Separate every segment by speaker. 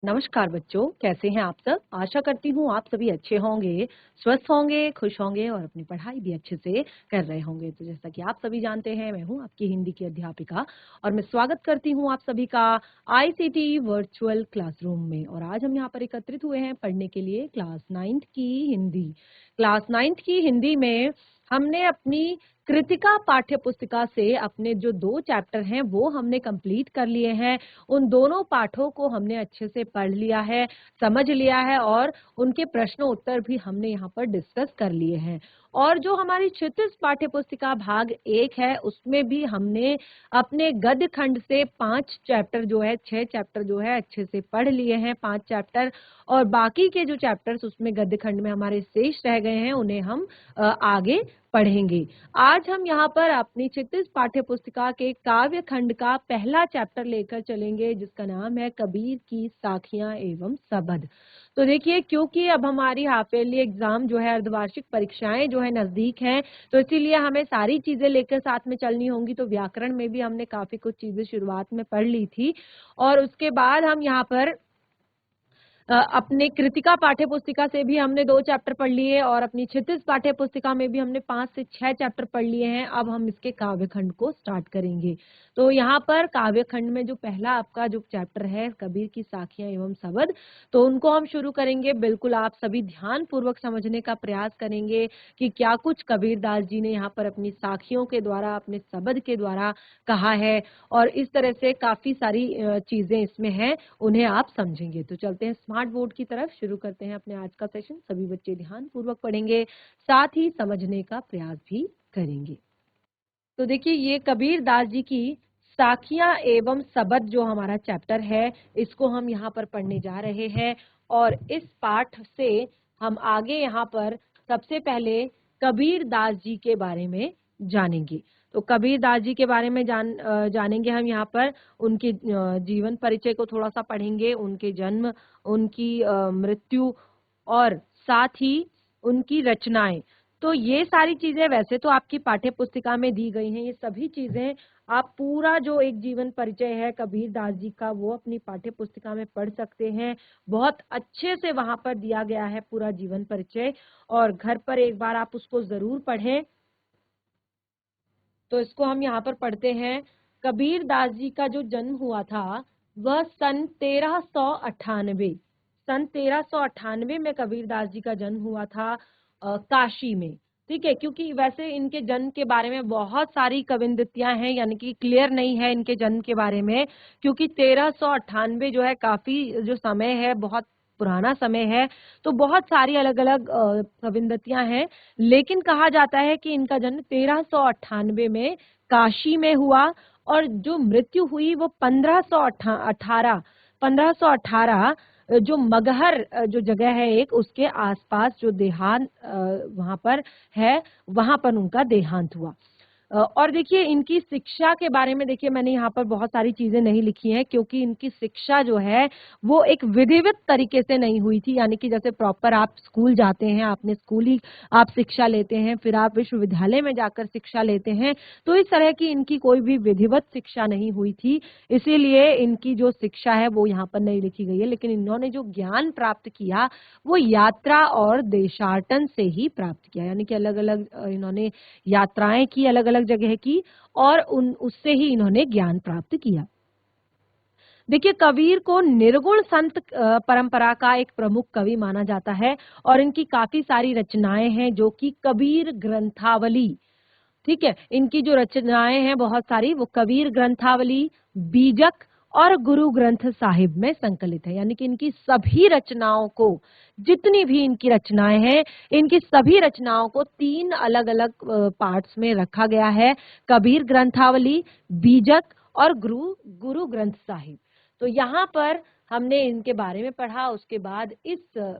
Speaker 1: नमस्कार बच्चों, कैसे हैं आप सब? आशा करती हूँ आप सभी अच्छे होंगे, स्वस्थ होंगे, खुश होंगे और अपनी पढ़ाई भी अच्छे से कर रहे होंगे। तो जैसा कि आप सभी जानते हैं, मैं हूँ आपकी हिंदी की अध्यापिका और मैं स्वागत करती हूँ आप सभी का आईसीटी वर्चुअल क्लासरूम में। और आज हम यहाँ पर एकत्रित हुए हैं पढ़ने के लिए क्लास 9th की हिंदी। क्लास 9th की हिंदी में हमने अपनी कृतिका पाठ्य पुस्तिका से अपने जो 2 चैप्टर हैं वो हमने कंप्लीट कर लिए हैं। उन दोनों पाठों को हमने अच्छे से पढ़ लिया है, समझ लिया है और उनके प्रश्न उत्तर भी हमने यहाँ पर डिस्कस कर लिए हैं। और जो हमारी क्षितिज पाठ्य पुस्तिका भाग 1 है, उसमें भी हमने अपने गद्य खंड से 5 चैप्टर जो है 6 चैप्टर जो है अच्छे से पढ़ लिए हैं, 5 चैप्टर। और बाकी के जो चैप्टर्स उसमें गद्य खंड में हमारे शेष रह गए हैं, उन्हें हम आगे पढ़ेंगे। आज हम यहाँ पर अपनी क्षितिज पाठ्य पुस्तिका के काव्य खंड का पहला चैप्टर लेकर चलेंगे, जिसका नाम है कबीर की साखियां एवं सबद। तो देखिए, क्योंकि अब हमारी हाफ ईयरली एग्जाम जो है, अर्धवार्षिक परीक्षाएं जो है नजदीक हैं, तो इसीलिए हमें सारी चीजें लेकर साथ में चलनी होंगी। तो व्याकरण में भी हमने काफी कुछ चीजें शुरुआत में पढ़ ली थी और उसके बाद हम यहाँ पर अपने कृतिका पाठ्य पुस्तिका से भी हमने 2 चैप्टर पढ़ लिए और अपनी क्षितिज पाठ्य पुस्तिका में भी हमने 5 से 6 चैप्टर पढ़ लिए हैं। अब हम इसके काव्य खंड को स्टार्ट करेंगे। तो यहाँ पर काव्य खंड में जो पहला आपका जो चैप्टर है कबीर की साखियां एवं सबद, तो उनको हम शुरू करेंगे। बिल्कुल आप सभी ध्यान पूर्वक समझने का प्रयास करेंगे कि क्या कुछ कबीरदास जी ने यहाँ पर अपनी साखियों के द्वारा, अपने सबद के द्वारा कहा है और इस तरह से काफी सारी चीजें इसमें हैं, उन्हें आप समझेंगे। तो चलते हैं स्मार्ट बोर्ड की तरफ, शुरू करते हैं अपने आज का सेशन। सभी बच्चे ध्यान पूर्वक पढ़ेंगे, साथ ही समझने का प्रयास भी करेंगे। तो देखिए, ये कबीर दास जी की साखियां एवं सबद जो हमारा चैप्टर है, इसको हम यहाँ पर पढ़ने जा रहे हैं। और इस पाठ से हम आगे यहाँ पर सबसे पहले कबीर दास जी के बारे में जानेंगे। तो कबीर दास जी के बारे में जानेंगे हम यहाँ पर। उनके जीवन परिचय को थोड़ा सा पढ़ेंगे, उनके जन्म, उनकी मृत्यु और साथ ही उनकी रचनाएं। तो ये सारी चीजें वैसे तो आपकी पाठ्य पुस्तिका में दी गई हैं। ये सभी चीजें आप पूरा जो एक जीवन परिचय है कबीर दास जी का, वो अपनी पाठ्य पुस्तिका में पढ़ सकते हैं। बहुत अच्छे से वहां पर दिया गया है पूरा जीवन परिचय, और घर पर एक बार आप उसको जरूर पढ़ें। तो इसको हम यहाँ पर पढ़ते हैं। कबीर दास जी का जो जन्म हुआ था वह सन 1398, सन 1398 में कबीर दास जी का जन्म हुआ था काशी में। ठीक है, क्योंकि वैसे इनके जन्म के बारे में बहुत सारी किंवदंतियां हैं, यानी कि क्लियर नहीं है इनके जन्म के बारे में, क्योंकि 1398 जो है काफी जो समय है, बहुत पुराना समय है। तो बहुत सारी अलग अलग किंवदंतियां हैं, लेकिन कहा जाता है कि इनका जन्म 1398 में काशी में हुआ और जो मृत्यु हुई वो 1518 जो मगहर जो जगह है एक, उसके आसपास जो देहांत वहां पर है, वहां पर उनका देहांत हुआ। और देखिए, इनकी शिक्षा के बारे में देखिए, मैंने यहाँ पर बहुत सारी चीजें नहीं लिखी हैं, क्योंकि इनकी शिक्षा जो है वो एक विधिवत तरीके से नहीं हुई थी। यानी कि जैसे प्रॉपर आप स्कूल जाते हैं, आपने स्कूली आप शिक्षा लेते हैं, फिर आप विश्वविद्यालय में जाकर शिक्षा लेते हैं, तो इस तरह की इनकी कोई भी विधिवत शिक्षा नहीं हुई थी। इसीलिए इनकी जो शिक्षा है वो यहाँ पर नहीं लिखी गई है। लेकिन इन्होंने जो ज्ञान प्राप्त किया वो यात्रा और देशाटन से ही प्राप्त किया। यानी कि अलग अलग इन्होंने यात्राएं की, अलग अलग जगह की, और उससे ही इन्होंने ज्ञान प्राप्त किया। देखिए, कबीर को निर्गुण संत परंपरा का एक प्रमुख कवि माना जाता है और इनकी काफी सारी रचनाएं हैं, जो कि कबीर ग्रंथावली, ठीक है, इनकी जो रचनाएं हैं बहुत सारी, वो कबीर ग्रंथावली, बीजक और गुरु ग्रंथ साहिब में संकलित है। यानी कि इनकी सभी रचनाओं को, जितनी भी इनकी रचनाएं हैं, इनकी सभी रचनाओं को 3 अलग अलग पार्ट्स में रखा गया है: कबीर ग्रंथावली, बीजक और गुरु गुरु ग्रंथ साहिब। तो यहाँ पर हमने इनके बारे में पढ़ा। उसके बाद इस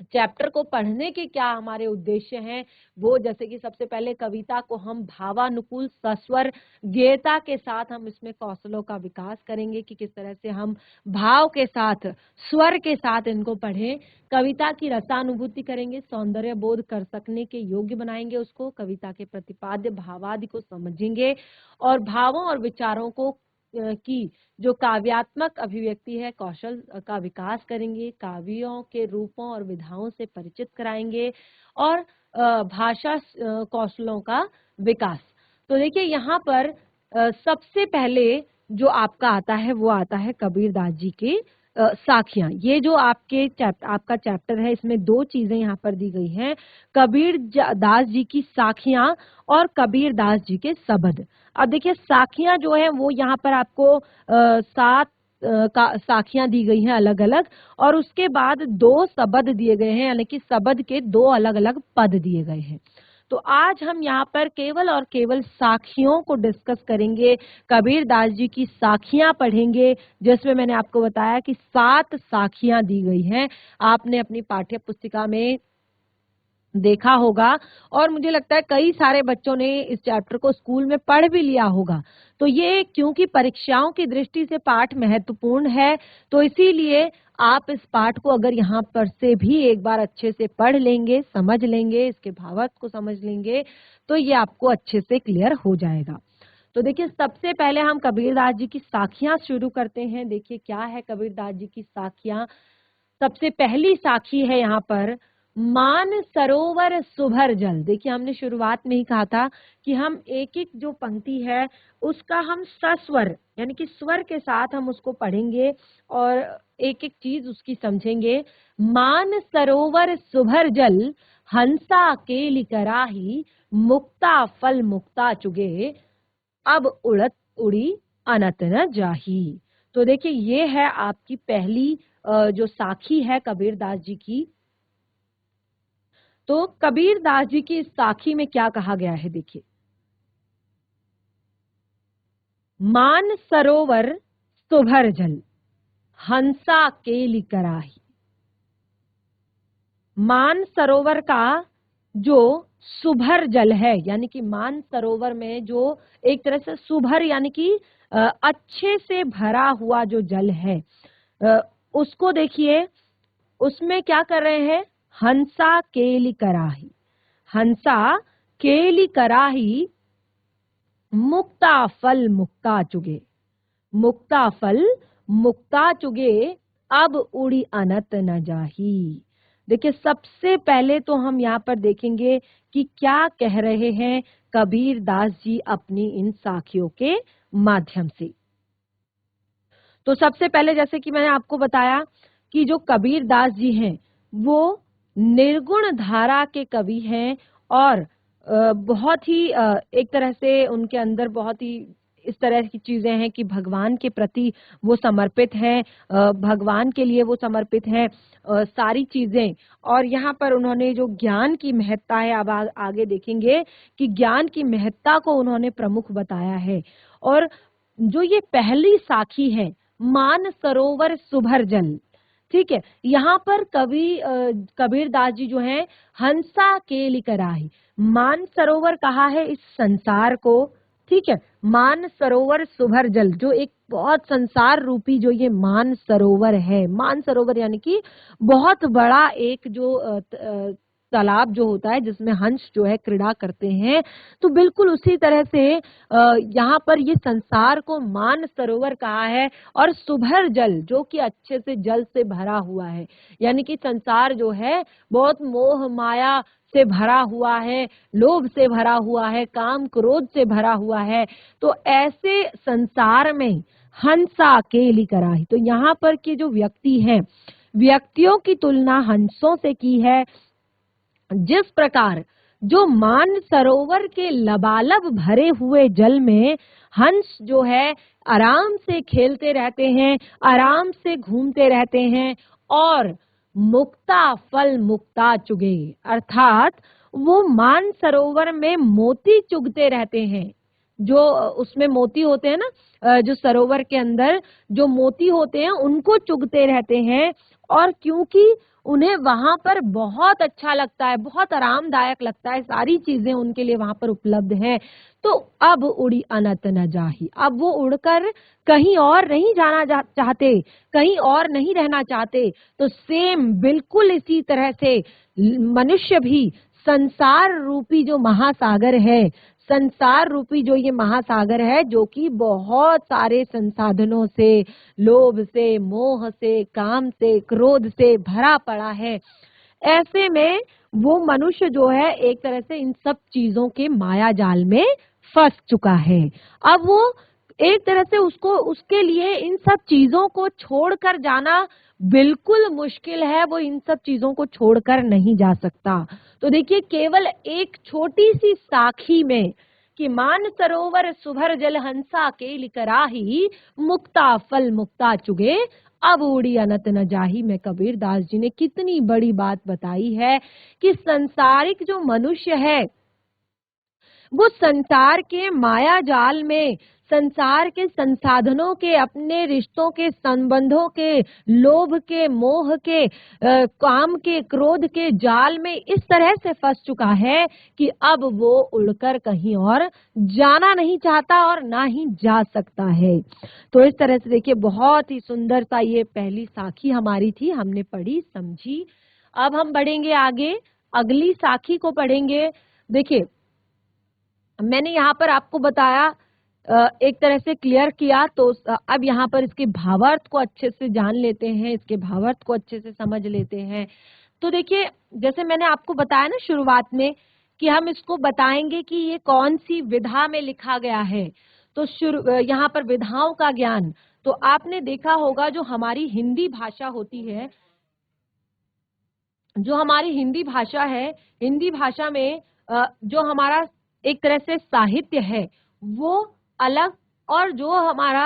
Speaker 1: चैप्टर को पढ़ने के क्या हमारे उद्देश्य हैं, वो जैसे कि सबसे पहले कविता को हम भावानुकूल सस्वर गेयता के साथ हम इसमें कौशलों का विकास करेंगे कि किस तरह से हम भाव के साथ, स्वर के साथ इनको पढ़ें। कविता की रसानुभूति करेंगे, सौंदर्य बोध कर सकने के योग्य बनाएंगे उसको, कविता के प्रतिपाद्य भावादि को समझेंगे और भावों और विचारों को की जो काव्यात्मक अभिव्यक्ति है कौशल का विकास करेंगे, काव्यों के रूपों और विधाओं से परिचित कराएंगे और भाषा कौशलों का विकास। तो देखिए यहाँ पर सबसे पहले जो आपका आता है वो आता है कबीरदास जी के साखियां। ये जो आपका चैप्टर है इसमें दो चीजें यहाँ पर दी गई हैं, कबीर दास जी की साखियां और कबीर दास जी के शब्द। अब देखिए साखियां जो है वो यहाँ पर आपको 7 साखियां दी गई हैं अलग अलग, और उसके बाद 2 शब्द दिए गए हैं, यानी कि शब्द के 2 अलग अलग पद दिए गए हैं। तो आज हम यहाँ पर केवल और केवल साखियों को डिस्कस करेंगे, कबीर दास जी की साखियां पढ़ेंगे, जिसमें मैंने आपको बताया कि 7 साखियां दी गई हैं। आपने अपनी पाठ्य पुस्तिका में देखा होगा और मुझे लगता है कई सारे बच्चों ने इस चैप्टर को स्कूल में पढ़ भी लिया होगा। तो ये क्योंकि परीक्षाओं की दृष्टि से पाठ महत्वपूर्ण है, तो इसीलिए आप इस पाठ को अगर यहाँ पर से भी एक बार अच्छे से पढ़ लेंगे, समझ लेंगे, इसके भावार्थ को समझ लेंगे, तो ये आपको अच्छे से क्लियर हो जाएगा। तो देखिए सबसे पहले हम कबीरदास जी की साखियां शुरू करते हैं। देखिए क्या है कबीरदास जी की साखियां। सबसे पहली साखी है यहाँ पर, मान सरोवर सुभर जल। देखिए हमने शुरुआत में ही कहा था कि हम एक एक जो पंक्ति है उसका हम सस्वर यानी कि स्वर के साथ हम उसको पढ़ेंगे और एक एक चीज उसकी समझेंगे। मान सरोवर सुभर जल, हंसा केली कराही, मुक्ता फल मुक्ता चुगे, अब उड़त उड़ी अनत न जाही। तो देखिए ये है आपकी पहली जो साखी है कबीरदास जी की। तो कबीरदास जी की इस साखी में क्या कहा गया है, देखिए, मान सरोवर सुभर जल, हंसा केली कराही। मान सरोवर का जो सुभर जल है, यानी कि मान सरोवर में जो एक तरह से सुभर यानी कि अच्छे से भरा हुआ जो जल है, उसको देखिए उसमें क्या कर रहे हैं, हंसा केली कराही, हंसा केली कराही, मुक्ता फल मुक्ता चुगे, मुक्ता फल मुक्ता चुगे, अब उड़ी अनत न जाही। देखिए सबसे पहले तो हम यहाँ पर देखेंगे कि क्या कह रहे हैं कबीर दास जी अपनी इन साखियों के माध्यम से। तो सबसे पहले जैसे कि मैंने आपको बताया कि जो कबीर दास जी हैं वो निर्गुण धारा के कवि हैं और बहुत ही एक तरह से उनके अंदर बहुत ही इस तरह की चीजें हैं कि भगवान के प्रति वो समर्पित हैं, भगवान के लिए वो समर्पित हैं सारी चीजें। और यहाँ पर उन्होंने जो ज्ञान की महत्ता है, अब आगे देखेंगे कि ज्ञान की महत्ता को उन्होंने प्रमुख बताया है। और जो ये पहली साखी है, मान सरोवर सुभर जल, ठीक है, यहाँ पर कबीर दास जी जो हैं हंसा केली कराही, मान सरोवर कहा है इस संसार को, ठीक है, मान सरोवर सुभर जल, जो एक बहुत संसार रूपी जो ये मान सरोवर है, मान सरोवर यानी कि बहुत बड़ा एक जो तालाब जो होता है जिसमें हंस जो है क्रीड़ा करते हैं, तो बिल्कुल उसी तरह से यहाँ पर ये संसार को मान सरोवर कहा है। और सुभर जल जो कि अच्छे से जल से भरा हुआ है, यानी कि संसार जो है बहुत मोह माया से भरा हुआ है, लोभ से भरा हुआ है, काम क्रोध से भरा हुआ है। तो ऐसे संसार में हंसा केली कराही, तो यहाँ पर के जो व्यक्ति हैं, व्यक्तियों की तुलना हंसों से की है। जिस प्रकार जो मान सरोवर के लबालब भरे हुए जल में हंस जो है आराम से खेलते रहते हैं, आराम से घूमते रहते हैं और मुक्ता फल मुक्ता चुगे, अर्थात वो मान सरोवर में मोती चुगते रहते हैं। जो उसमें मोती होते हैं ना, जो सरोवर के अंदर जो मोती होते हैं उनको चुगते रहते हैं। और क्योंकि उन्हें वहां पर बहुत अच्छा लगता है, बहुत आरामदायक लगता है, सारी चीजें उनके लिए वहां पर उपलब्ध हैं, तो अब उड़ी अनत न जाही, अब वो उड़कर कहीं और नहीं जाना चाहते, कहीं और नहीं रहना चाहते। तो सेम बिल्कुल इसी तरह से मनुष्य भी संसार रूपी जो महासागर है, संसार रूपी जो ये महासागर है, जो कि बहुत सारे संसाधनों से, लोभ से, मोह से, काम से, क्रोध से भरा पड़ा है। ऐसे में वो मनुष्य जो है एक तरह से इन सब चीजों के माया जाल में फंस चुका है। अब वो एक तरह से उसको, उसके लिए इन सब चीजों को छोड़कर जाना बिल्कुल मुश्किल है। वो इन सब चीजों को छोड़कर नहीं जा सकता। तो देखिए, केवल एक छोटी सी साखी में कि मान सरोवर सुभर जल हंसा के लिकराही, मुक्ता फल मुक्ता चुगे अब उड़ी अनत न जाही, में कबीर दास जी ने कितनी बड़ी बात बताई है कि संसारिक जो मनुष्य है वो संसार के माया जाल में, संसार के संसाधनों के, अपने रिश्तों के, संबंधों के, लोभ के, मोह के, काम के, क्रोध के जाल में इस तरह से फंस चुका है कि अब वो उड़कर कहीं और जाना नहीं चाहता और ना ही जा सकता है। तो इस तरह से देखिए, बहुत ही सुंदर सा ये पहली साखी हमारी थी, हमने पढ़ी, समझी। अब हम बढ़ेंगे आगे, अगली साखी को पढ़ेंगे। देखिए, मैंने यहाँ पर आपको बताया, एक तरह से क्लियर किया, तो अब यहाँ पर इसके भावार्थ को अच्छे से जान लेते हैं, इसके भावार्थ को अच्छे से समझ लेते हैं। तो देखिए, जैसे मैंने आपको बताया ना शुरुआत में कि हम इसको बताएंगे कि ये कौन सी विधा में लिखा गया है। तो यहाँ पर विधाओं का ज्ञान, तो आपने देखा होगा जो हमारी हिंदी भाषा होती है, जो हमारी हिंदी भाषा है, हिंदी भाषा में जो हमारा एक तरह से साहित्य है वो अलग, और जो हमारा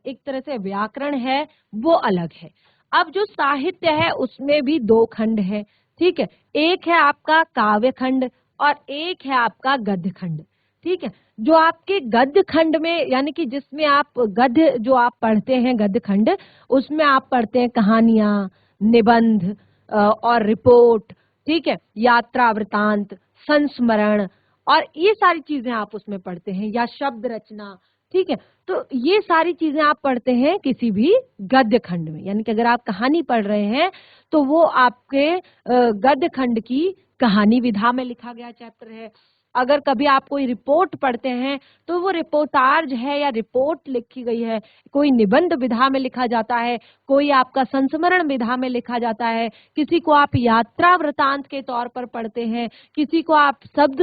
Speaker 1: एक तरह से व्याकरण है वो अलग है। अब जो साहित्य है उसमें भी दो खंड है, ठीक है। एक है आपका काव्य खंड और एक है आपका गद्य खंड, ठीक है। जो आपके गद्य खंड में, यानी कि जिसमें आप गद्य जो आप पढ़ते हैं, गद्य खंड, उसमें आप पढ़ते हैं कहानियां, निबंध और रिपोर्ट, ठीक है, यात्रा वृतांत, संस्मरण, और ये सारी चीजें आप उसमें पढ़ते हैं, या शब्द रचना, ठीक है। तो ये सारी चीजें आप पढ़ते हैं किसी भी गद्य खंड में, यानी कि अगर आप कहानी पढ़ रहे हैं तो वो आपके गद्य खंड की कहानी विधा में लिखा गया चैप्टर है। अगर कभी आप कोई रिपोर्ट पढ़ते हैं तो वो रिपोर्टाज है या रिपोर्ट लिखी गई है, कोई निबंध विधा में लिखा जाता है, कोई आपका संस्मरण विधा में लिखा जाता है, किसी को आप यात्रा वृतांत के तौर पर पढ़ते हैं, किसी को आप शब्द,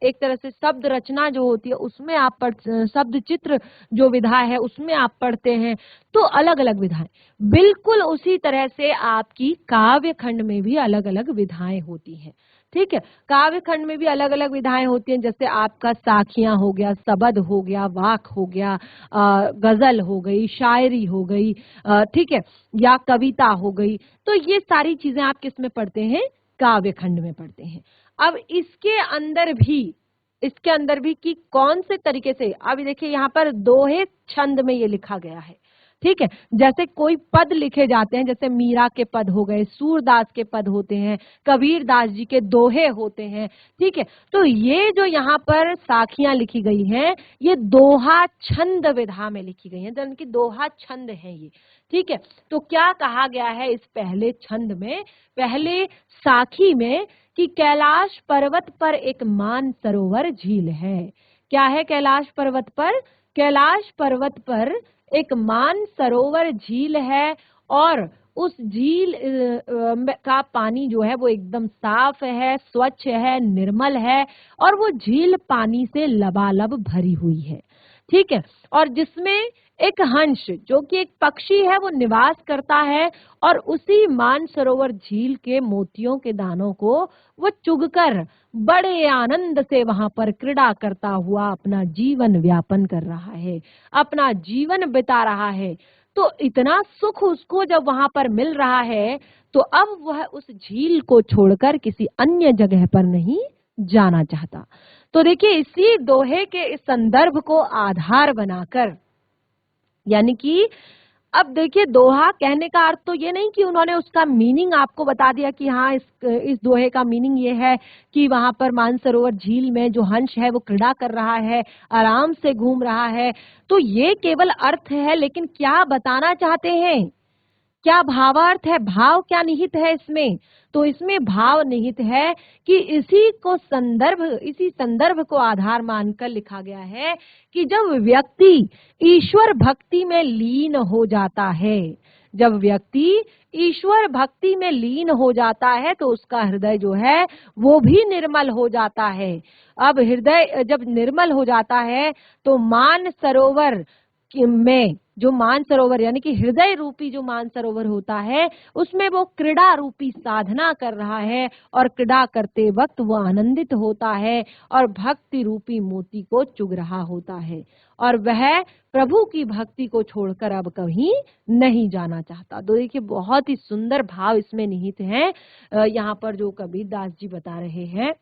Speaker 1: एक तरह से शब्द रचना जो होती है उसमें आप शब्द चित्र जो विधा है उसमें आप पढ़ते हैं। तो अलग अलग विधाएं, बिल्कुल उसी तरह से आपकी काव्य खंड में भी अलग अलग विधाएं होती हैं, ठीक है। काव्य खंड में भी अलग अलग विधाएं होती हैं, जैसे आपका साखियां हो गया, सबद हो गया, वाक हो गया, गजल हो गई, शायरी हो गई, ठीक है, या कविता हो गई। तो ये सारी चीजें आप किस में पढ़ते हैं? काव्य खंड में पढ़ते हैं। अब इसके अंदर भी कि कौन से तरीके से, अब देखिए यहाँ पर दोहे छंद में ये लिखा गया है, ठीक है। जैसे कोई पद लिखे जाते हैं, जैसे मीरा के पद हो गए, सूरदास के पद होते हैं, कबीर दास जी के दोहे होते हैं, ठीक है। तो ये जो यहाँ पर साखियां लिखी गई हैं, ये दोहा छंद विधा में लिखी गई हैं, यानी कि दोहा छंद है ये, ठीक है। तो क्या कहा गया है इस पहले छंद में, पहले साखी में, कि कैलाश पर्वत पर एक मान सरोवर झील है। क्या है कैलाश पर्वत पर? कैलाश पर्वत पर एक मान सरोवर झील है, और उस झील का पानी जो है वो एकदम साफ है, स्वच्छ है, निर्मल है, और वो झील पानी से लबालब भरी हुई है, ठीक है। और जिसमें एक हंस जो कि एक पक्षी है वो निवास करता है, और उसी मानसरोवर झील के मोतियों के दानों को वो चुगकर बड़े आनंद से वहां पर क्रीड़ा करता हुआ अपना जीवन व्यापन कर रहा है, अपना जीवन बिता रहा है। तो इतना सुख उसको जब वहां पर मिल रहा है, तो अब वह उस झील को छोड़कर किसी अन्य जगह पर नहीं जाना चाहता। तो देखिए, इसी दोहे के इस संदर्भ को आधार बनाकर, यानी कि अब देखिए, दोहा कहने का अर्थ तो ये नहीं कि उन्होंने उसका मीनिंग आपको बता दिया कि हाँ इस दोहे का मीनिंग ये है कि वहां पर मानसरोवर झील में जो हंस है वो क्रीड़ा कर रहा है, आराम से घूम रहा है। तो ये केवल अर्थ है, लेकिन क्या बताना चाहते हैं क्या भावार्थ है, भाव क्या निहित है इसमें? तो इसमें भाव निहित है कि इसी संदर्भ को आधार मानकर लिखा गया है कि जब व्यक्ति ईश्वर भक्ति में लीन हो जाता है, जब व्यक्ति ईश्वर भक्ति में लीन हो जाता है तो उसका हृदय जो है वो भी निर्मल हो जाता है। अब हृदय जब निर्मल हो जाता है तो मान सरोवर में जो मान सरोवर यानी कि हृदय रूपी जो मान सरोवर होता है उसमें वो क्रीड़ा रूपी साधना कर रहा है और क्रीड़ा करते वक्त वो आनंदित होता है और भक्ति रूपी मोती को चुग रहा होता है और वह प्रभु की भक्ति को छोड़कर अब कहीं नहीं जाना चाहता। तो देखिए बहुत ही सुंदर भाव इसमें निहित है यहाँ पर जो कबीर दास जी बता रहे हैं।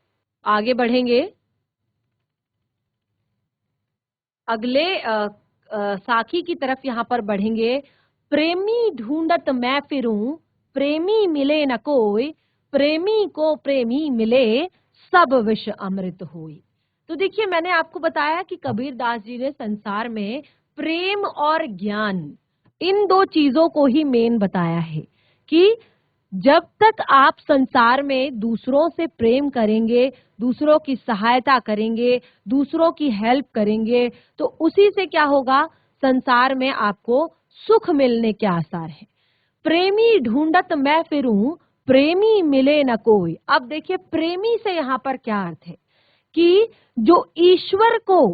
Speaker 1: आगे बढ़ेंगे, अगले साखी की तरफ यहाँ पर बढ़ेंगे। प्रेमी ढूंढत मैं फिरूं, प्रेमी मिले न कोई, प्रेमी को प्रेमी मिले, सब विष अमृत होई। तो देखिए मैंने आपको बताया कि कबीर दास जी ने संसार में प्रेम और ज्ञान इन दो चीजों को ही मेन बताया है कि जब तक आप संसार में दूसरों से प्रेम करेंगे, दूसरों की सहायता करेंगे, दूसरों की हेल्प करेंगे तो उसी से क्या होगा, संसार में आपको सुख मिलने के आसार है। प्रेमी ढूंढत मैं फिरूं, प्रेमी मिले न कोई। अब देखिए प्रेमी से यहाँ पर क्या अर्थ है कि जो ईश्वर को,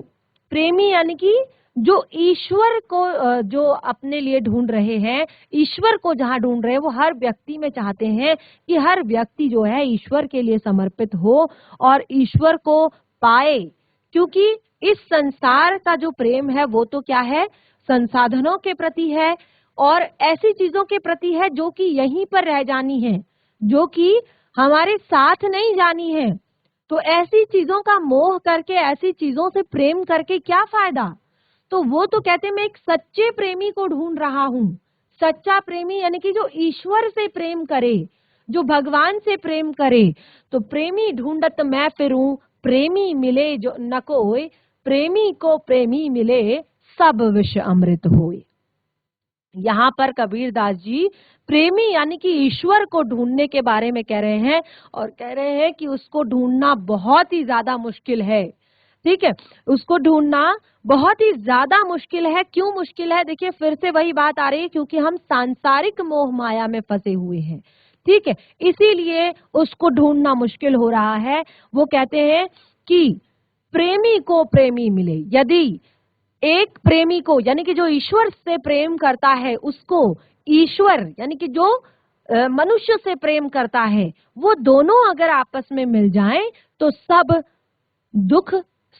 Speaker 1: प्रेमी यानी कि जो ईश्वर को जो अपने लिए ढूंढ रहे हैं, ईश्वर को जहां ढूंढ रहे हैं वो हर व्यक्ति में चाहते हैं कि हर व्यक्ति जो है ईश्वर के लिए समर्पित हो और ईश्वर को पाए। क्योंकि इस संसार का जो प्रेम है वो तो क्या है, संसाधनों के प्रति है और ऐसी चीजों के प्रति है जो कि यहीं पर रह जानी है, जो कि हमारे साथ नहीं जानी है। तो ऐसी चीजों का मोह करके, ऐसी चीजों से प्रेम करके क्या फायदा। तो वो तो कहते हैं मैं एक सच्चे प्रेमी को ढूंढ रहा हूं। सच्चा प्रेमी यानी कि जो ईश्वर से प्रेम करे, जो भगवान से प्रेम करे। तो प्रेमी ढूंढत मैं फिरूं, प्रेमी मिले जो न कोई, प्रेमी को प्रेमी मिले, सब विष अमृत होए। यहाँ पर कबीर दास जी प्रेमी यानी कि ईश्वर को ढूंढने के बारे में कह रहे हैं और कह रहे हैं कि उसको ढूंढना बहुत ही ज्यादा मुश्किल है। ठीक है, उसको ढूंढना बहुत ही ज्यादा मुश्किल है। क्यों मुश्किल है, देखिए फिर से वही बात आ रही है, क्योंकि हम सांसारिक मोह माया में फंसे हुए हैं। ठीक है, इसीलिए उसको ढूंढना मुश्किल हो रहा है। वो कहते हैं कि प्रेमी को प्रेमी मिले। यदि एक प्रेमी को यानी कि जो ईश्वर से प्रेम करता है उसको ईश्वर यानी कि जो मनुष्य से प्रेम करता है, वो दोनों अगर आपस में मिल जाएं तो सब दुख,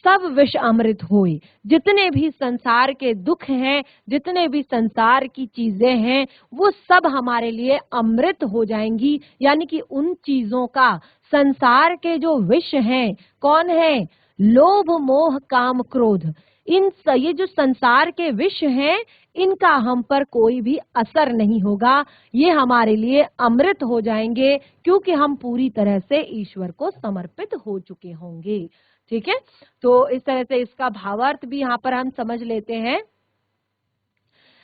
Speaker 1: सब विष अमृत होए। जितने भी संसार के दुख हैं, जितने भी संसार की चीजें हैं, वो सब हमारे लिए अमृत हो जाएंगी। यानी कि उन चीजों का, संसार के जो विष हैं, कौन है, लोभ मोह काम क्रोध, ये जो संसार के विष हैं इनका हम पर कोई भी असर नहीं होगा। ये हमारे लिए अमृत हो जाएंगे क्योंकि हम पूरी तरह से ईश्वर को समर्पित हो चुके होंगे। ठीक है, तो इस तरह से इसका भावार्थ भी यहाँ पर हम समझ लेते हैं।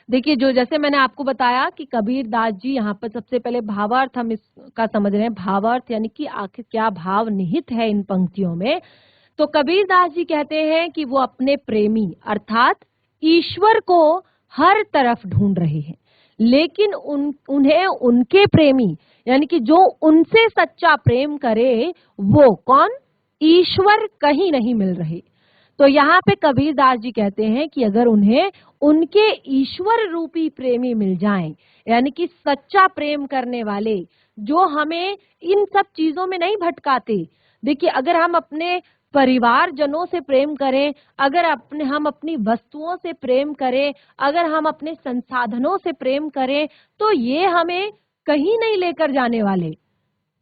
Speaker 1: देखिए जो जैसे मैंने आपको बताया कि कबीर दास जी यहाँ पर सबसे पहले भावार्थ हम इसका समझ रहे हैं। भावार्थ यानी कि आखिर क्या भाव निहित है इन पंक्तियों में। तो कबीर दास जी कहते हैं कि वो अपने प्रेमी अर्थात ईश्वर को हर तरफ ढूंढ रहे हैं, लेकिन उन्हें उनके प्रेमी यानी कि जो उनसे सच्चा प्रेम करे वो कौन, ईश्वर कहीं नहीं मिल रहे। तो यहाँ पे कबीर दास जी कहते हैं कि अगर उन्हें उनके ईश्वर रूपी प्रेमी मिल जाएं, यानी कि सच्चा प्रेम करने वाले जो हमें इन सब चीजों में नहीं भटकाते। देखिए अगर हम अपने परिवार जनों से प्रेम करें, अगर हम अपनी वस्तुओं से प्रेम करें, अगर हम अपने संसाधनों से प्रेम करें तो ये हमें कहीं नहीं लेकर जाने वाले,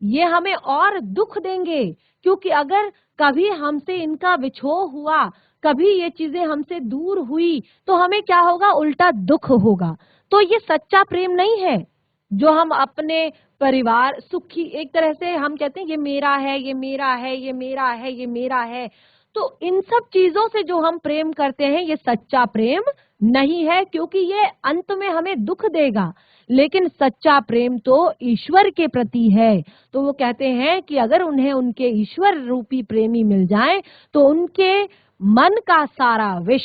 Speaker 1: ये हमें और दुख देंगे। क्योंकि अगर कभी हमसे इनका विछोह हुआ, कभी ये चीजें हमसे दूर हुई तो हमें क्या होगा, उल्टा दुख होगा। तो ये सच्चा प्रेम नहीं है जो हम अपने परिवार सुखी, एक तरह से हम कहते हैं ये मेरा है, ये मेरा है, ये मेरा है, ये मेरा है। तो इन सब चीजों से जो हम प्रेम करते हैं ये सच्चा प्रेम नहीं है, क्योंकि ये अंत में हमें दुख देगा। लेकिन सच्चा प्रेम तो ईश्वर के प्रति है। तो वो कहते हैं कि अगर उन्हें उनके ईश्वर रूपी प्रेमी मिल जाए तो उनके मन का सारा विष,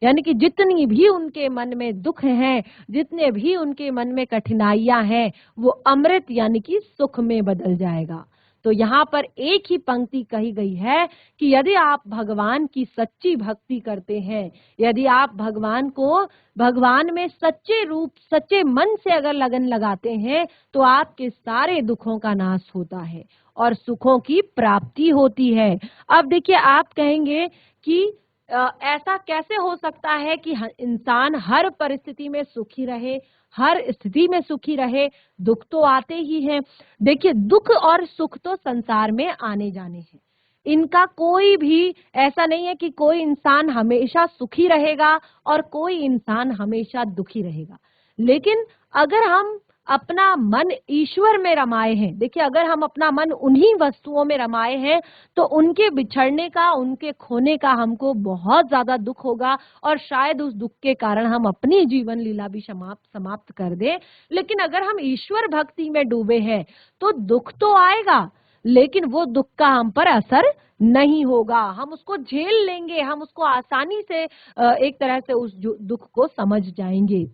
Speaker 1: यानी कि जितनी भी उनके मन में दुख हैं, जितने भी उनके मन में कठिनाइयां हैं, वो अमृत यानी कि सुख में बदल जाएगा। तो यहाँ पर एक ही पंक्ति कही गई है कि यदि आप भगवान की सच्ची भक्ति करते हैं, यदि आप भगवान में सच्चे रूप, सच्चे मन से अगर लगन लगाते हैं, तो आपके सारे दुखों का नाश होता है और सुखों की प्राप्ति होती है। अब देखिए, आप कहेंगे कि ऐसा कैसे हो सकता है कि इंसान हर परिस्थिति में सुखी रहे, हर स्थिति में सुखी रहे? दुख तो आते ही हैं। देखिए, दुख और सुख तो संसार में आने जाने हैं, इनका कोई भी ऐसा नहीं है कि कोई इंसान हमेशा सुखी रहेगा और कोई इंसान हमेशा दुखी रहेगा। लेकिन अगर हम अपना मन ईश्वर में रमाए हैं, देखिए अगर हम अपना मन उन्हीं वस्तुओं में रमाए हैं, तो उनके बिछड़ने का, उनके खोने का हमको बहुत ज्यादा दुख होगा और शायद उस दुख के कारण हम अपनी जीवन लीला भी समाप्त कर दें। लेकिन अगर हम ईश्वर भक्ति में डूबे हैं तो दुख तो आएगा, लेकिन वो दुख का हम पर असर नहीं होगा, हम उसको झेल लेंगे, हम उसको आसानी से एक तरह से उस दुख को समझ जाएंगे।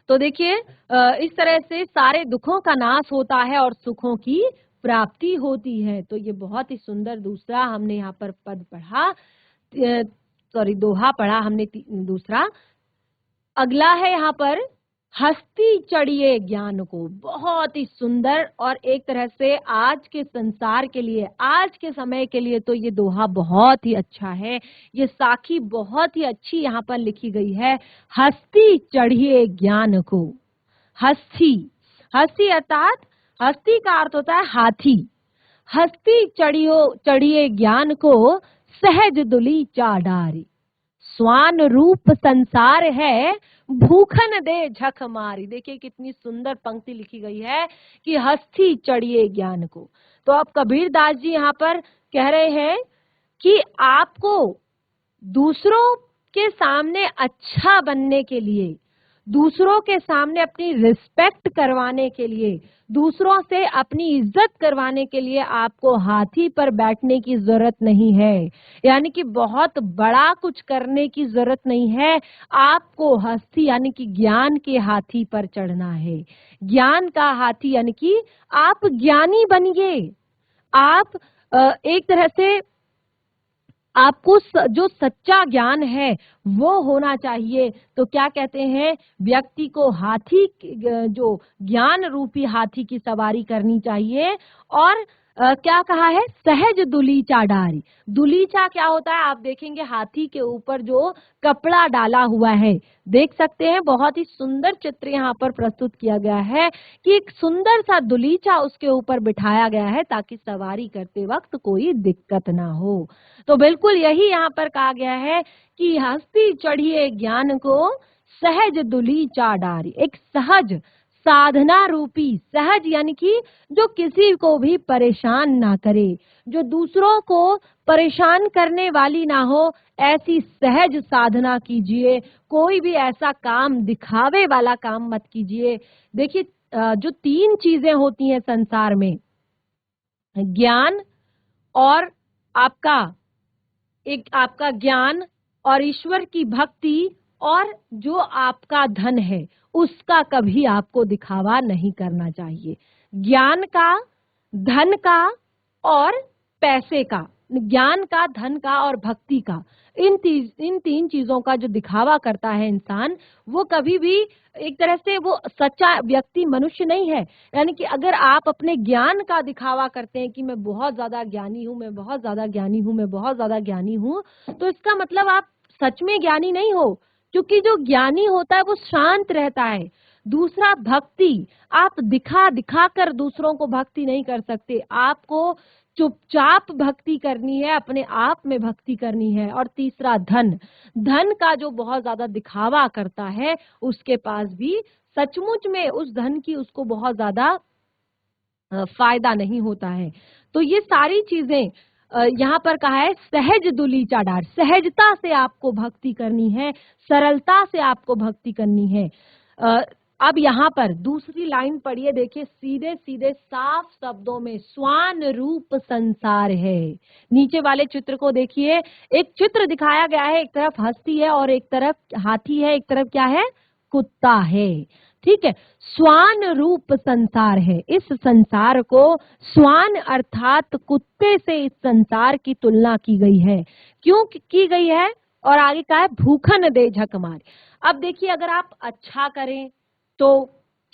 Speaker 1: तो देखिए, इस तरह से सारे दुखों का नाश होता है और सुखों की प्राप्ति होती है। तो ये बहुत ही सुंदर दूसरा हमने यहाँ पर पद पढ़ा, सॉरी दोहा पढ़ा हमने दूसरा। अगला है यहाँ पर, हस्ती चढ़िए ज्ञान को। बहुत ही सुंदर और एक तरह से आज के संसार के लिए, आज के समय के लिए तो ये दोहा बहुत ही अच्छा है। ये साखी बहुत ही अच्छी यहाँ पर लिखी गई है, हस्ती चढ़िए ज्ञान को। हस्ती, हस्ती अर्थात, हस्ती का अर्थ होता है हाथी। हस्ती चढ़िए ज्ञान को, सहज दुली चाडारी। स्वान रूप संसार है, भूखन दे झक मारी। देखिए कितनी सुंदर पंक्ति लिखी गई है कि हस्ती चढ़िए ज्ञान को। तो अब कबीर दास जी यहाँ पर कह रहे हैं कि आपको दूसरों के सामने अच्छा बनने के लिए, दूसरों के सामने अपनी रिस्पेक्ट करवाने के लिए, दूसरों से अपनी इज्जत करवाने के लिए आपको हाथी पर बैठने की जरूरत नहीं है, यानी कि बहुत बड़ा कुछ करने की जरूरत नहीं है। आपको हस्ती यानी कि ज्ञान के हाथी पर चढ़ना है। ज्ञान का हाथी यानी कि आप ज्ञानी बनिए। आप एक तरह से आपको जो सच्चा ज्ञान है वो होना चाहिए। तो क्या कहते हैं, व्यक्ति को हाथी, जो ज्ञान रूपी हाथी की सवारी करनी चाहिए। और क्या कहा है, सहज दुलीचा डारी। दुलीचा क्या होता है, आप देखेंगे हाथी के ऊपर जो कपड़ा डाला हुआ है, देख सकते हैं, बहुत ही सुंदर चित्र यहाँ पर प्रस्तुत किया गया है कि एक सुंदर सा दुलीचा उसके ऊपर बिठाया गया है ताकि सवारी करते वक्त कोई दिक्कत ना हो। तो बिल्कुल यही यहाँ पर कहा गया है कि हस्ती चढ़िए ज्ञान को, सहज दुलीचा डारी। एक सहज साधना रूपी, सहज यानी कि जो किसी को भी परेशान ना करे, जो दूसरों को परेशान करने वाली ना हो, ऐसी सहज साधना कीजिए। कोई भी ऐसा काम, दिखावे वाला काम मत कीजिए। देखिए, जो तीन चीजें होती हैं संसार में, ज्ञान और आपका ज्ञान और ईश्वर की भक्ति और जो आपका धन है, उसका कभी आपको दिखावा नहीं करना चाहिए। ज्ञान का, धन का और पैसे का, ज्ञान का, धन का और भक्ति का, इन तीन चीजों का जो दिखावा करता है इंसान, वो कभी भी एक तरह से वो सच्चा व्यक्ति, मनुष्य नहीं है। यानी कि अगर आप अपने ज्ञान का दिखावा करते हैं कि मैं बहुत ज्यादा ज्ञानी हूँ, मैं बहुत ज्यादा ज्ञानी हूँ, मैं बहुत ज्यादा ज्ञानी हूँ, तो इसका मतलब आप सच में ज्ञानी नहीं हो। क्योंकि जो ज्ञानी होता है वो शांत रहता है। दूसरा, भक्ति, आप दिखा दिखा कर दूसरों को भक्ति नहीं कर सकते। आपको चुपचाप भक्ति करनी है, अपने आप में भक्ति करनी है। और तीसरा, धन, धन का जो बहुत ज्यादा दिखावा करता है, उसके पास भी सचमुच में उस धन की उसको बहुत ज्यादा फायदा नहीं होता है। तो ये सारी चीजें यहाँ पर कहा है सहज दुली चाडार, सहजता से आपको भक्ति करनी है, सरलता से आपको भक्ति करनी है। अब यहाँ पर दूसरी लाइन पढ़िए, देखिए सीधे सीधे साफ शब्दों में, स्वान रूप संसार है। नीचे वाले चित्र को देखिए, एक चित्र दिखाया गया है, एक तरफ हस्ती है और एक तरफ हाथी है, एक तरफ क्या है, कुत्ता है। ठीक है, स्वान रूप संसार है। इस संसार को स्वान अर्थात कुत्ते से इस संसार की तुलना की गई है। क्यों की गई है? और आगे का है भूखन दे झक मार। अब देखिए, अगर आप अच्छा करें तो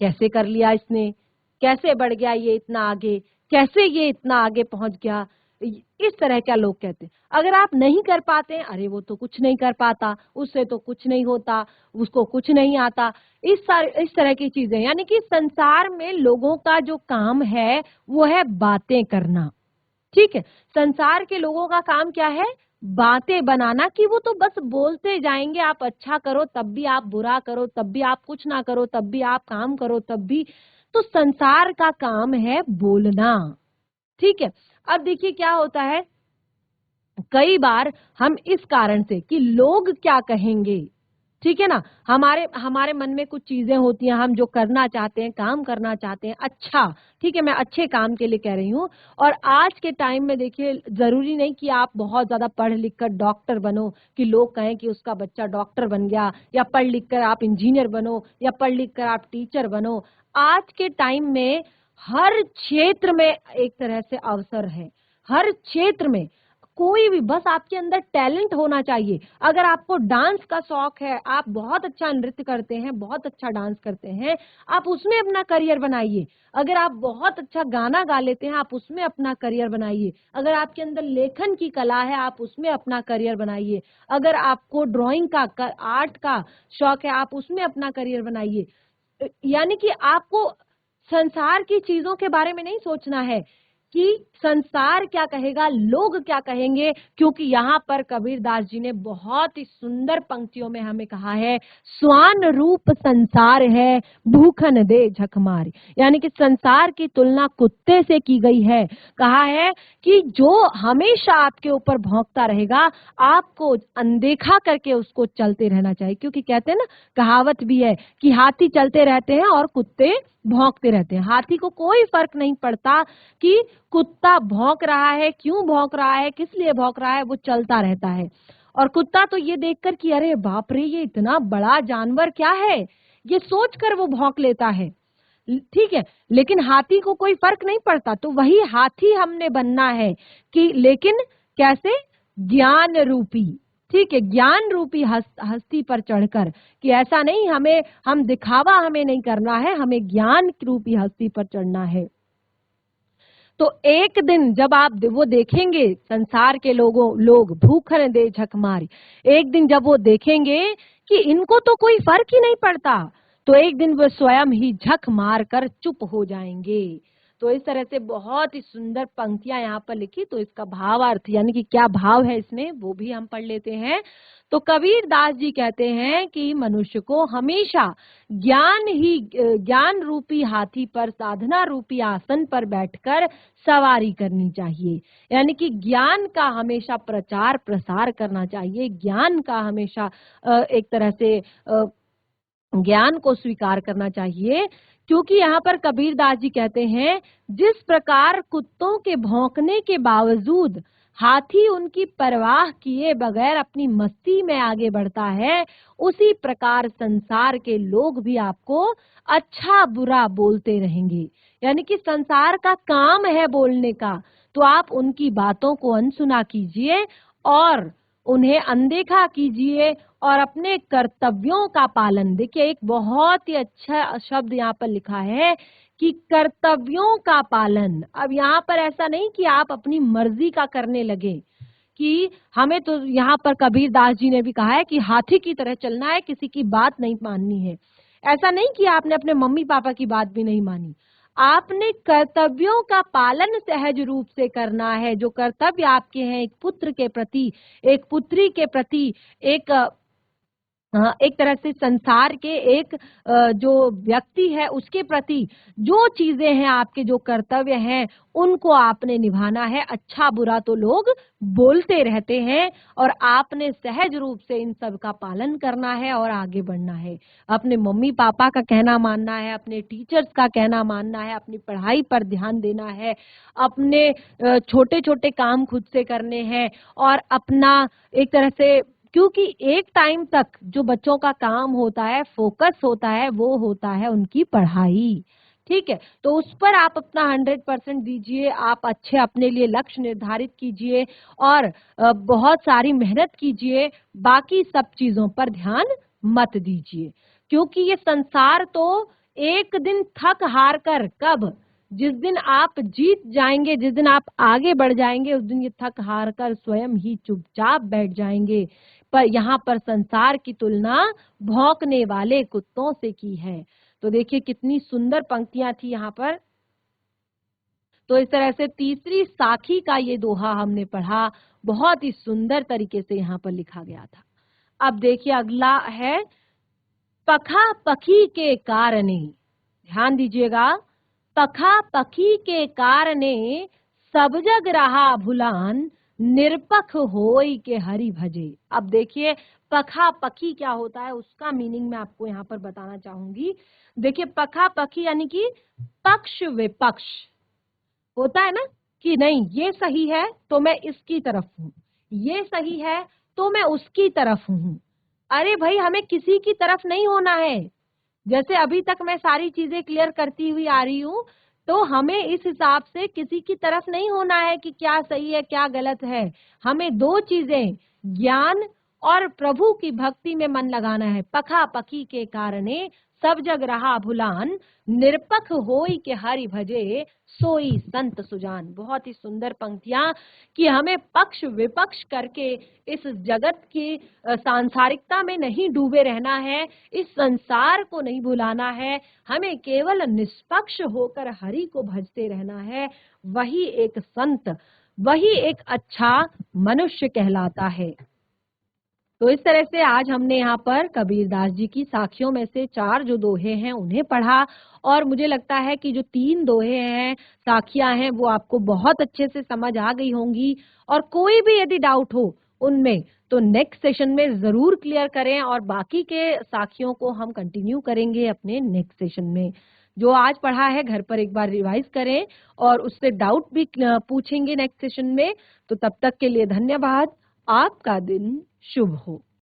Speaker 1: कैसे कर लिया इसने, कैसे बढ़ गया ये इतना आगे, कैसे ये इतना आगे पहुंच गया, इस तरह क्या लोग कहते हैं। अगर आप नहीं कर पाते, अरे वो तो कुछ नहीं कर पाता, उससे तो कुछ नहीं होता, उसको कुछ नहीं आता, इस तरह की चीजें। यानी कि संसार में लोगों का जो काम है वो है बातें करना। ठीक है, संसार के लोगों का काम क्या है? बातें बनाना, कि वो तो बस बोलते जाएंगे, आप अच्छा करो तब भी, आप बुरा करो तब भी, आप कुछ ना करो तब भी, आप काम करो तब भी। तो संसार का काम है बोलना। ठीक है, अब देखिए क्या होता है, कई बार हम इस कारण से कि लोग क्या कहेंगे, ठीक है ना, हमारे हमारे मन में कुछ चीजें होती हैं, हम जो करना चाहते हैं, काम करना चाहते हैं, अच्छा, ठीक है, मैं अच्छे काम के लिए कह रही हूँ। और आज के टाइम में देखिए, जरूरी नहीं कि आप बहुत ज्यादा पढ़ लिख कर डॉक्टर बनो कि लोग कहें कि उसका बच्चा डॉक्टर बन गया, या पढ़ लिख कर आप इंजीनियर बनो, या पढ़ लिख कर आप टीचर बनो। आज के टाइम में हर क्षेत्र में एक तरह से अवसर है, हर क्षेत्र में। कोई भी, बस आपके अंदर टैलेंट होना चाहिए। अगर आपको डांस का शौक है, आप बहुत अच्छा नृत्य करते हैं, बहुत अच्छा डांस करते हैं, आप उसमें अपना करियर बनाइए। अगर आप बहुत अच्छा गाना गा लेते हैं, आप उसमें अपना करियर बनाइए। अगर आपके अंदर लेखन की कला है, आप उसमें अपना करियर बनाइए। अगर आपको ड्राइंग का, आर्ट का शौक है, आप उसमें अपना करियर बनाइए। यानी कि आपको संसार की चीजों के बारे में नहीं सोचना है कि संसार क्या कहेगा, लोग क्या कहेंगे। क्योंकि यहाँ पर कबीरदास जी ने बहुत ही सुंदर पंक्तियों में हमें कहा है, स्वान रूप संसार है, भूखन दे झक मार। यानी कि संसार की तुलना कुत्ते से की गई है। कहा है कि जो हमेशा आपके ऊपर भौंकता रहेगा, आपको अनदेखा करके उसको चलते रहना चाहिए। क्योंकि कहते हैं ना, कहावत भी है कि हाथी चलते रहते हैं और कुत्ते भौंकते रहते हैं। हाथी को कोई फर्क नहीं पड़ता कि कुत्ता भौंक रहा है, क्यों भौंक रहा है, किस लिए भौंक रहा है, वो चलता रहता है। और कुत्ता तो ये देखकर कि अरे बाप रे, ये इतना बड़ा जानवर क्या है, ये सोचकर वो भौंक लेता है। ठीक है, लेकिन हाथी को कोई फर्क नहीं पड़ता। तो वही हाथी हमने बनना है कि, लेकिन कैसे? ज्ञान रूपी, ठीक है, ज्ञान रूपी हस्ती पर चढ़कर, कि ऐसा नहीं, हम दिखावा हमें नहीं करना है, हमें ज्ञान रूपी हस्ती पर चढ़ना है। तो एक दिन जब आप वो देखेंगे, संसार के लोग भूखन दे झक मारी, एक दिन जब वो देखेंगे कि इनको तो कोई फर्क ही नहीं पड़ता, तो एक दिन वो स्वयं ही झक मार कर चुप हो जाएंगे। तो इस तरह से बहुत ही सुंदर पंक्तियां यहाँ पर लिखी। तो इसका भावार्थ, यानी कि क्या भाव है इसमें, वो भी हम पढ़ लेते हैं। तो कबीर दास जी कहते हैं कि मनुष्य को हमेशा ज्ञान रूपी हाथी पर, साधना रूपी आसन पर बैठकर सवारी करनी चाहिए। यानी कि ज्ञान का हमेशा प्रचार प्रसार करना चाहिए, ज्ञान का हमेशा एक तरह से ज्ञान को स्वीकार करना चाहिए। क्योंकि यहाँ पर कबीर दास जी कहते हैं, जिस प्रकार कुत्तों के भौंकने के बावजूद हाथी उनकी परवाह किए बगैर अपनी मस्ती में आगे बढ़ता है, उसी प्रकार संसार के लोग भी आपको अच्छा बुरा बोलते रहेंगे। यानी कि संसार का काम है बोलने का, तो आप उनकी बातों को अनसुना कीजिए और उन्हें अनदेखा कीजिए और अपने कर्तव्यों का पालन। देखिए, एक बहुत ही अच्छा शब्द यहाँ पर लिखा है कि कर्तव्यों का पालन। अब यहाँ पर ऐसा नहीं कि आप अपनी मर्जी का करने लगे, कि हमें तो यहाँ पर कबीर दास जी ने भी कहा है कि हाथी की तरह चलना है, किसी की बात नहीं माननी है। ऐसा नहीं कि आपने अपने मम्मी पापा की बात भी नहीं मानी, आपने कर्तव्यों का पालन सहज रूप से करना है। जो कर्तव्य आपके हैं, एक पुत्र के प्रति, एक पुत्री के प्रति, एक एक तरह से संसार के एक जो व्यक्ति है उसके प्रति जो चीजें हैं, आपके जो कर्तव्य हैं, उनको आपने निभाना है। अच्छा बुरा तो लोग बोलते रहते हैं और आपने सहज रूप से इन सब का पालन करना है और आगे बढ़ना है। अपने मम्मी पापा का कहना मानना है, अपने टीचर्स का कहना मानना है, अपनी पढ़ाई पर ध्यान देना है, अपने छोटे छोटे काम खुद से करने हैं और अपना एक तरह से, क्योंकि एक टाइम तक जो बच्चों का काम होता है, फोकस होता है, वो होता है उनकी पढ़ाई। ठीक है, तो उस पर आप अपना 100% दीजिए। आप अच्छे अपने लिए लक्ष्य निर्धारित कीजिए और बहुत सारी मेहनत कीजिए। बाकी सब चीजों पर ध्यान मत दीजिए, क्योंकि ये संसार तो एक दिन थक हार कर, कब, जिस दिन आप जीत जाएंगे, जिस दिन आप आगे बढ़ जाएंगे, उस दिन ये थक हार कर स्वयं ही चुपचाप बैठ जाएंगे। पर यहाँ पर संसार की तुलना भौंकने वाले कुत्तों से की है। तो देखिए कितनी सुंदर पंक्तियां थी यहाँ पर। तो इस तरह से तीसरी साखी का ये दोहा हमने पढ़ा, बहुत ही सुंदर तरीके से यहाँ पर लिखा गया था। अब देखिए अगला है, पखा पखी के कारणे, ध्यान दीजिएगा, पखा पखी के कारणे सब जग रहा भुलान, निरपख होई के हरि भजे। अब देखिए पखा पखी क्या होता है, उसका मीनिंग मैं आपको यहाँ पर बताना चाहूंगी। देखिए पखा पखी यानी कि पक्ष विपक्ष होता है ना, कि नहीं ये सही है तो मैं इसकी तरफ हूँ, ये सही है तो मैं उसकी तरफ हूँ। अरे भाई हमें किसी की तरफ नहीं होना है। जैसे अभी तक मैं सारी चीजें क्लियर करती हुई आ रही हूँ, तो हमें इस हिसाब से किसी की तरफ नहीं होना है कि क्या सही है क्या गलत है। हमें दो चीजें, ज्ञान और प्रभु की भक्ति में मन लगाना है। पखा पखी के कारणे सब जग रहा भुलान, निरपख होई के हरि भजे, सोई संत सुजान। बहुत ही सुंदर पंक्तियां कि हमें पक्ष विपक्ष करके इस जगत की सांसारिकता में नहीं डूबे रहना है, इस संसार को नहीं भुलाना है। हमें केवल निष्पक्ष होकर हरि को भजते रहना है। वही एक संत, वही एक अच्छा मनुष्य कहलाता है। तो इस तरह से आज हमने यहाँ पर कबीरदास जी की साखियों में से 4 जो दोहे हैं उन्हें पढ़ा, और मुझे लगता है कि जो 3 दोहे हैं, साखियां हैं, वो आपको बहुत अच्छे से समझ आ गई होंगी। और कोई भी यदि डाउट हो उनमें तो नेक्स्ट सेशन में जरूर क्लियर करें, और बाकी के साखियों को हम कंटिन्यू करेंगे अपने नेक्स्ट सेशन में। जो आज पढ़ा है घर पर एक बार रिवाइज करें और उससे डाउट भी पूछेंगे नेक्स्ट सेशन में। तो तब तक के लिए धन्यवाद। आपका दिन शुभ हो।